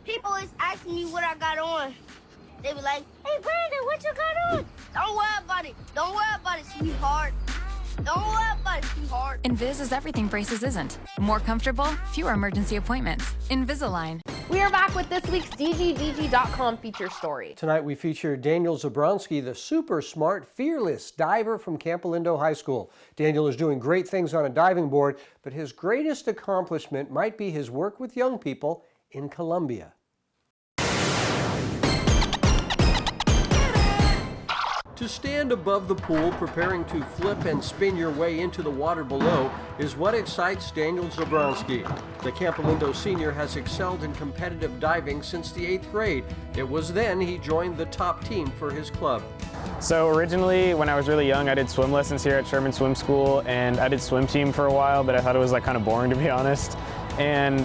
People always asking me what I got on. They be like, hey, Brandon, what you got on? Don't worry about it. Don't worry about it, sweetheart. Don't worry about it, sweetheart. Invis is everything braces isn't. More comfortable, fewer emergency appointments. Invisalign. We are back with this week's DGDG.com feature story. Tonight we feature Daniel Zabronsky, the super smart, fearless diver from Campolindo High School. Daniel is doing great things on a diving board, but his greatest accomplishment might be his work with young people in Colombia. To stand above the pool, preparing to flip and spin your way into the water below is what excites Daniel Zabronsky. The Campolindo senior has excelled in competitive diving since the 8th grade. It was then he joined the top team for his club. So originally, when I was really young, I did swim lessons here at Sherman Swim School, and I did swim team for a while, but I thought it was kind of boring, to be honest. And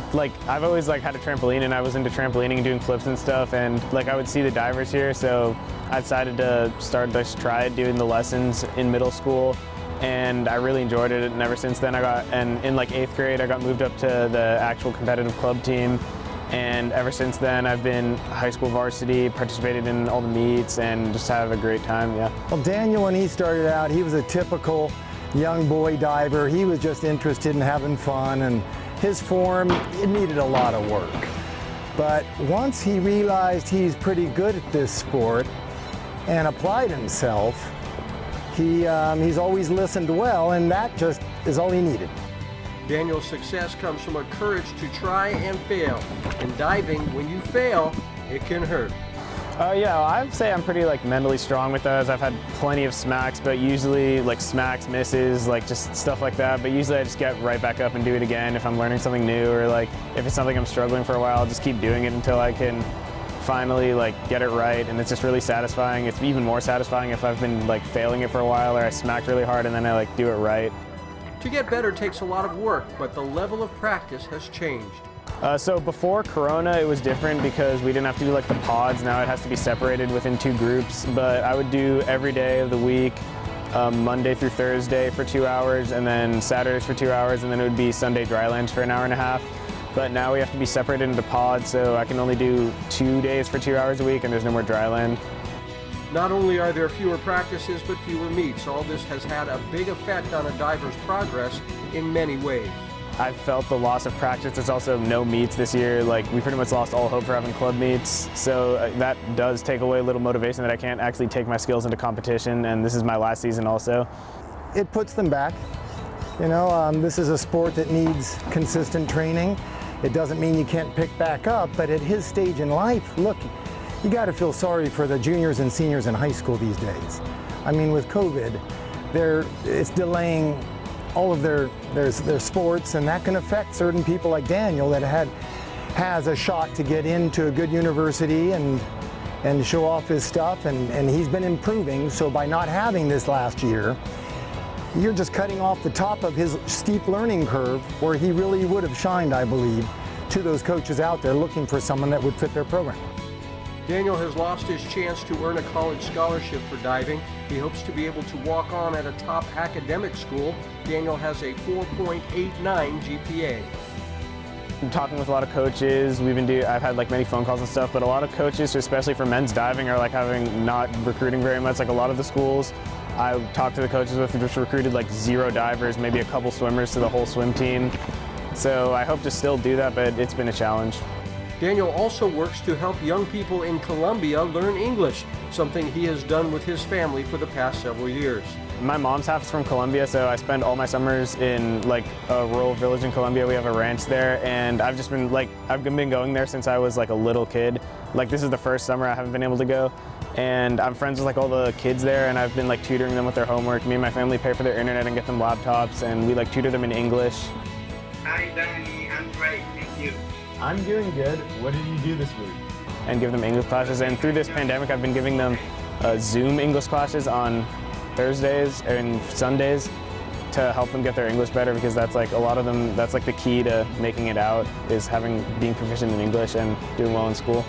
I've always had a trampoline, and I was into trampolining and doing flips and stuff, and I would see the divers here, so I decided to try doing the lessons in middle school, and I really enjoyed it. And ever since then, in 8th grade, I got moved up to the actual competitive club team, and ever since then, I've been high school varsity, participated in all the meets, and just have a great time. Yeah. Well, Daniel, when he started out, he was a typical young boy diver. He was just interested in having fun, and his form, it needed a lot of work. But once he realized he's pretty good at this sport and applied himself, he's always listened well, and that just is all he needed. Daniel's success comes from a courage to try and fail. In diving, when you fail, it can hurt. Yeah, I'd say I'm pretty mentally strong with those. I've had plenty of smacks, but usually smacks, misses, just stuff like that. But usually I just get right back up and do it again if I'm learning something new, or if it's something I'm struggling for a while, I'll just keep doing it until I can finally get it right. And it's just really satisfying. It's even more satisfying if I've been failing it for a while, or I smacked really hard and then I do it right. To get better takes a lot of work, but the level of practice has changed. So before Corona, it was different because we didn't have to do the pods. Now it has to be separated within 2 groups, but I would do every day of the week, Monday through Thursday for 2 hours, and then Saturdays for 2 hours, and then it would be Sunday drylands for an hour and a half. But now we have to be separated into pods, so I can only do 2 days for 2 hours a week, and there's no more dryland. Not only are there fewer practices, but fewer meets. All this has had a big effect on a diver's progress in many ways. I've felt the loss of practice. There's also no meets this year. We pretty much lost all hope for having club meets. So that does take away a little motivation that I can't actually take my skills into competition, and this is my last season also. It puts them back. This is a sport that needs consistent training. It doesn't mean you can't pick back up, but at his stage in life, look, you got to feel sorry for the juniors and seniors in high school these days. I mean, with COVID, it's delaying all of their sports, and that can affect certain people like Daniel that has a shot to get into a good university and show off his stuff, and he's been improving. So by not having this last year, you're just cutting off the top of his steep learning curve where he really would have shined, I believe, to those coaches out there looking for someone that would fit their program. Daniel has lost his chance to earn a college scholarship for diving. He hopes to be able to walk on at a top academic school. Daniel has a 4.89 GPA. I'm talking with a lot of coaches. I've had many phone calls and stuff, but a lot of coaches, especially for men's diving, are having not recruiting very much. A lot of the schools I talked to the coaches with just recruited 0 divers, maybe a couple swimmers to the whole swim team. So I hope to still do that, but it's been a challenge. Daniel also works to help young people in Colombia learn English, something he has done with his family for the past several years. My mom's half is from Colombia, so I spend all my summers in a rural village in Colombia. We have a ranch there, and I've just been I've been going there since I was a little kid. This is the first summer I haven't been able to go, and I'm friends with all the kids there, and I've been tutoring them with their homework. Me and my family pay for their internet and get them laptops, and we tutor them in English. Hi Danny, I'm great, thank you. I'm doing good. What did you do this week? And give them English classes, and through this pandemic I've been giving them Zoom English classes on Thursdays and Sundays to help them get their English better, because that's a lot of them, that's the key to making it out, is being proficient in English and doing well in school.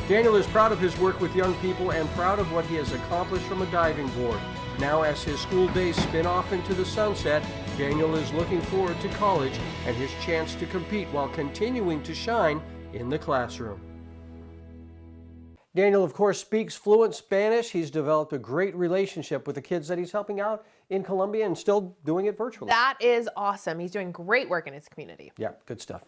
Daniel is proud of his work with young people and proud of what he has accomplished from a diving board. Now, as his school days spin off into the sunset, Daniel is looking forward to college and his chance to compete while continuing to shine in the classroom. Daniel, of course, speaks fluent Spanish. He's developed a great relationship with the kids that he's helping out in Colombia and still doing it virtually. That is awesome. He's doing great work in his community. Yeah, good stuff.